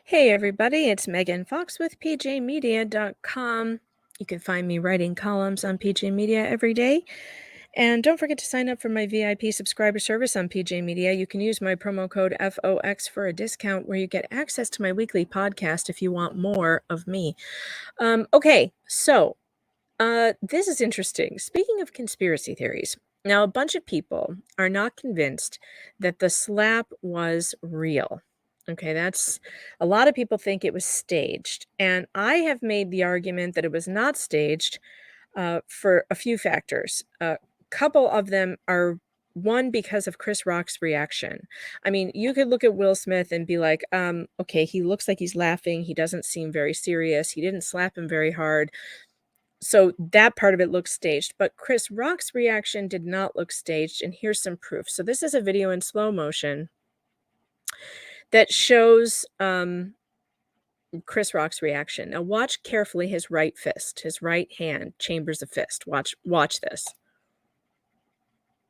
Hey everybody, it's Megan Fox with pjmedia.com. You can find me writing columns on PJ Media every day. And don't forget to sign up for my VIP subscriber service on PJ Media. You can use my promo code FOX for a discount where you get access to my weekly podcast if you want more of me. This is interesting. Speaking of conspiracy theories, now a bunch of people are not convinced that the slap was real. Okay, that's a lot of people think it was staged. And I have made the argument that it was not staged for a few factors. A couple of them are one, because of Chris Rock's reaction. I mean, you could look at Will Smith and be like, okay, he looks like he's laughing. He doesn't seem very serious. He didn't slap him very hard. So that part of it looks staged, but Chris Rock's reaction did not look staged, and here's some proof. So this is a video in slow motion that shows Chris Rock's reaction. Now watch carefully his right fist, his right hand, chambers a fist. Watch this.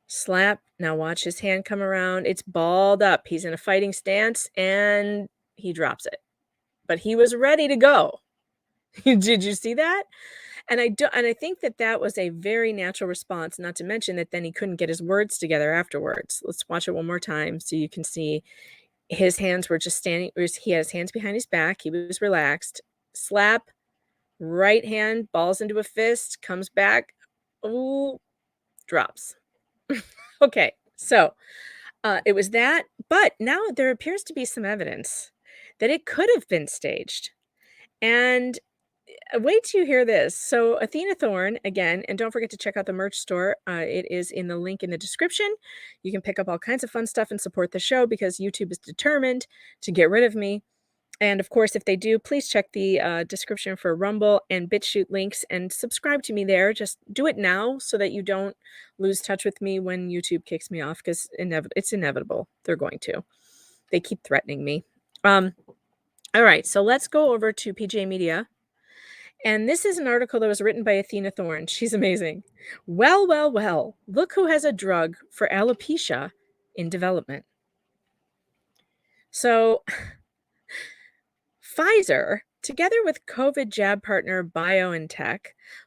Slap. Now watch his hand come around. It's balled up. He's in a fighting stance, and he drops it. But he was ready to go. Did you see that? And I think that was a very natural response, not to mention that then he couldn't get his words together afterwards. Let's watch it one more time so you can see his hands were just standing. He had his hands behind his back. He was relaxed. Slap, right hand, balls into a fist, comes back. Ooh, drops. Okay, so it was that. But now there appears to be some evidence that it could have been staged. And wait till you hear this. So Athena Thorne, again, and don't forget to check out the merch store. It is in the link in the description. You can pick up all kinds of fun stuff and support the show because YouTube is determined to get rid of me. And of course, if they do, please check the description for Rumble and Bitchute links and subscribe to me there. Just do it now so that you don't lose touch with me when YouTube kicks me off, because it's inevitable. They're going to. They keep threatening me. All right, so let's go over to PJ Media. And this is an article that was written by Athena Thorne. She's amazing. Well, look who has a drug for alopecia in development. So Pfizer, together with COVID jab partner BioNTech,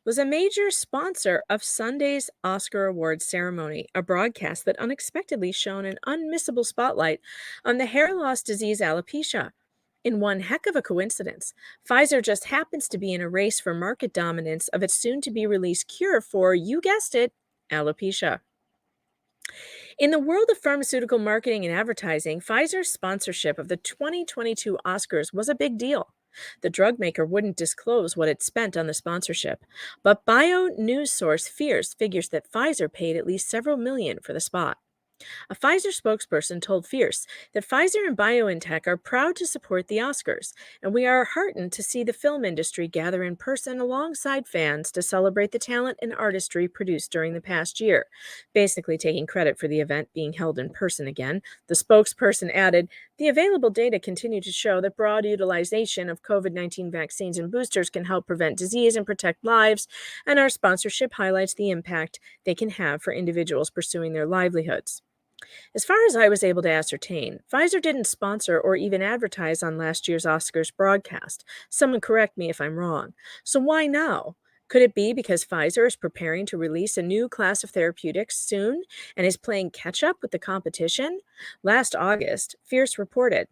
was a major sponsor of Sunday's Oscar Awards ceremony, a broadcast that unexpectedly shone an unmissable spotlight on the hair loss disease alopecia. In one heck of a coincidence, Pfizer just happens to be in a race for market dominance of its soon-to-be-released cure for, you guessed it, alopecia. In the world of pharmaceutical marketing and advertising, Pfizer's sponsorship of the 2022 Oscars was a big deal. The drug maker wouldn't disclose what it spent on the sponsorship, but Bio news source Fierce figures that Pfizer paid at least several million for the spot. A Pfizer spokesperson told Fierce that Pfizer and BioNTech are proud to support the Oscars, and we are heartened to see the film industry gather in person alongside fans to celebrate the talent and artistry produced during the past year. Basically taking credit for the event being held in person again, the spokesperson added, "The available data continue to show that broad utilization of COVID-19 vaccines and boosters can help prevent disease and protect lives, and our sponsorship highlights the impact they can have for individuals pursuing their livelihoods." As far as I was able to ascertain, Pfizer didn't sponsor or even advertise on last year's Oscars broadcast. Someone correct me if I'm wrong. So why now? Could it be because Pfizer is preparing to release a new class of therapeutics soon and is playing catch up with the competition? Last August, Fierce reported,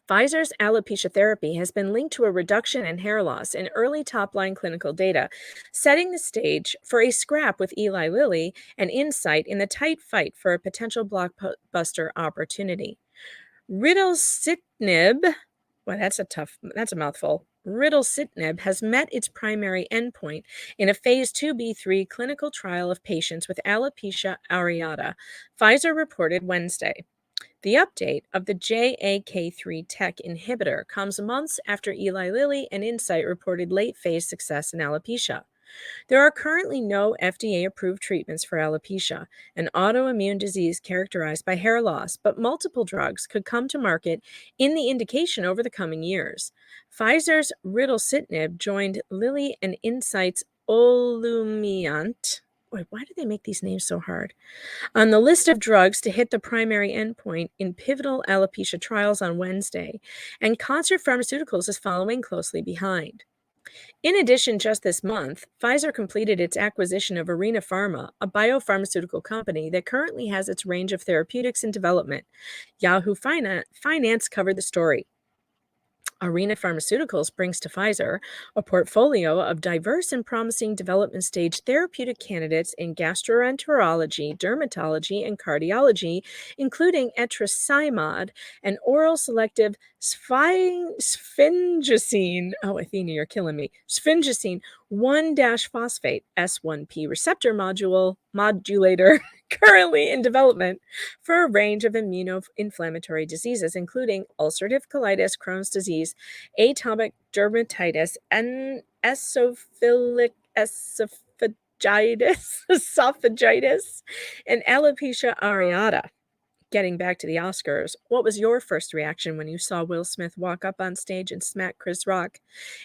Pfizer's alopecia therapy has been linked to a reduction in hair loss in early top-line clinical data, setting the stage for a scrap with Eli Lilly and Incyte in the tight fight for a potential blockbuster opportunity. Riddlesitinib, well, that's a mouthful. Riddlesitinib has met its primary endpoint in a phase 2b3 clinical trial of patients with alopecia areata, Pfizer reported Wednesday. The update of the JAK3 TEC inhibitor comes months after Eli Lilly and Incyte reported late-phase success in alopecia. There are currently no FDA-approved treatments for alopecia, an autoimmune disease characterized by hair loss, but multiple drugs could come to market in the indication over the coming years. Pfizer's riddlesitinib joined Lilly and Incyte's Olumiant Boy, why do they make these names so hard? On the list of drugs to hit the primary endpoint in pivotal alopecia trials on Wednesday, and Concert Pharmaceuticals is following closely behind. In addition, just this month, Pfizer completed its acquisition of Arena Pharma, a biopharmaceutical company that currently has its range of therapeutics in development. Yahoo Finance covered the story. Arena Pharmaceuticals brings to Pfizer a portfolio of diverse and promising development stage therapeutic candidates in gastroenterology, dermatology, and cardiology, including etrasimod, an oral selective sphingosine. Oh, Athena, you're killing me. Sphingosine 1 phosphate S1P receptor modulator currently in development for a range of immunoinflammatory diseases, including ulcerative colitis, Crohn's disease, atopic dermatitis, and esophagitis, and alopecia areata. Getting back to the Oscars, what was your first reaction when you saw Will Smith walk up on stage and smack Chris Rock?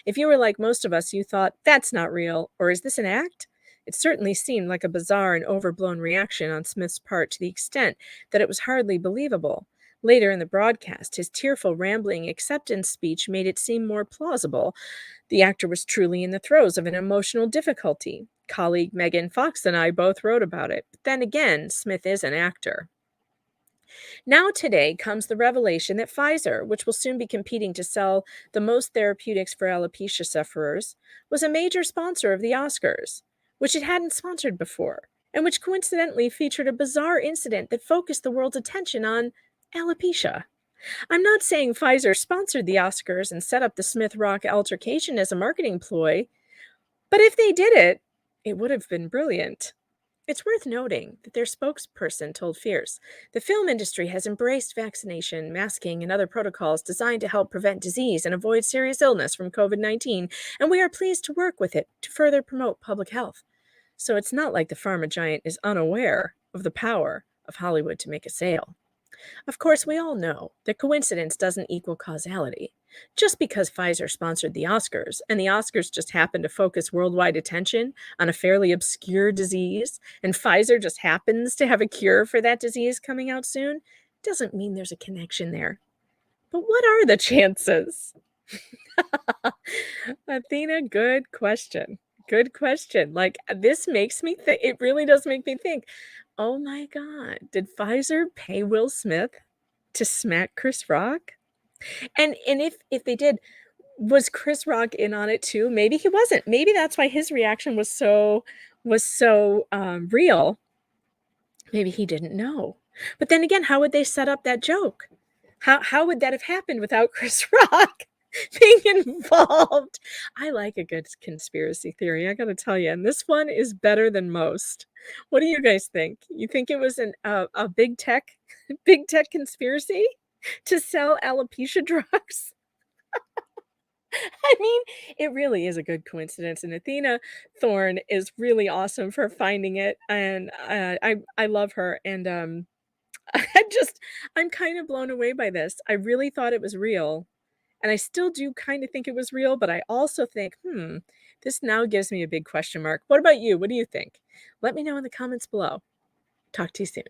If you were like most of us, you thought, that's not real, or is this an act? It certainly seemed like a bizarre and overblown reaction on Smith's part to the extent that it was hardly believable. Later in the broadcast, his tearful, rambling acceptance speech made it seem more plausible. The actor was truly in the throes of an emotional difficulty. Colleague Megan Fox and I both wrote about it. But then again, Smith is an actor. Now, today comes the revelation that Pfizer, which will soon be competing to sell the most therapeutics for alopecia sufferers, was a major sponsor of the Oscars, which it hadn't sponsored before, and which coincidentally featured a bizarre incident that focused the world's attention on alopecia. I'm not saying Pfizer sponsored the Oscars and set up the Smith Rock altercation as a marketing ploy, but if they did it, it would have been brilliant. It's worth noting that their spokesperson told Fierce, the film industry has embraced vaccination, masking, and other protocols designed to help prevent disease and avoid serious illness from COVID-19, and we are pleased to work with it to further promote public health. So it's not like the pharma giant is unaware of the power of Hollywood to make a sale. Of course, we all know that coincidence doesn't equal causality. Just because Pfizer sponsored the Oscars, and the Oscars just happened to focus worldwide attention on a fairly obscure disease, and Pfizer just happens to have a cure for that disease coming out soon, doesn't mean there's a connection there. But what are the chances? Athena, good question. Good question. Like, this makes me think, it really does make me think, oh my God, did Pfizer pay Will Smith to smack Chris Rock? And if they did, was Chris Rock in on it too? Maybe he wasn't. Maybe that's why his reaction was so real. Maybe he didn't know. But then again, how would they set up that joke? How would that have happened without Chris Rock being involved? I like a good conspiracy theory, I gotta tell you, and this one is better than most. What do you guys think? You think it was a big tech big tech conspiracy to sell alopecia drugs? I mean, it really is a good coincidence, and Athena Thorne is really awesome for finding it, and I love her, and I just I'm kind of blown away by this. I really thought it was real, and I still do kind of think it was real, but I also think, this now gives me a big question mark. What about you? What do you think? Let me know in the comments below. Talk to you soon.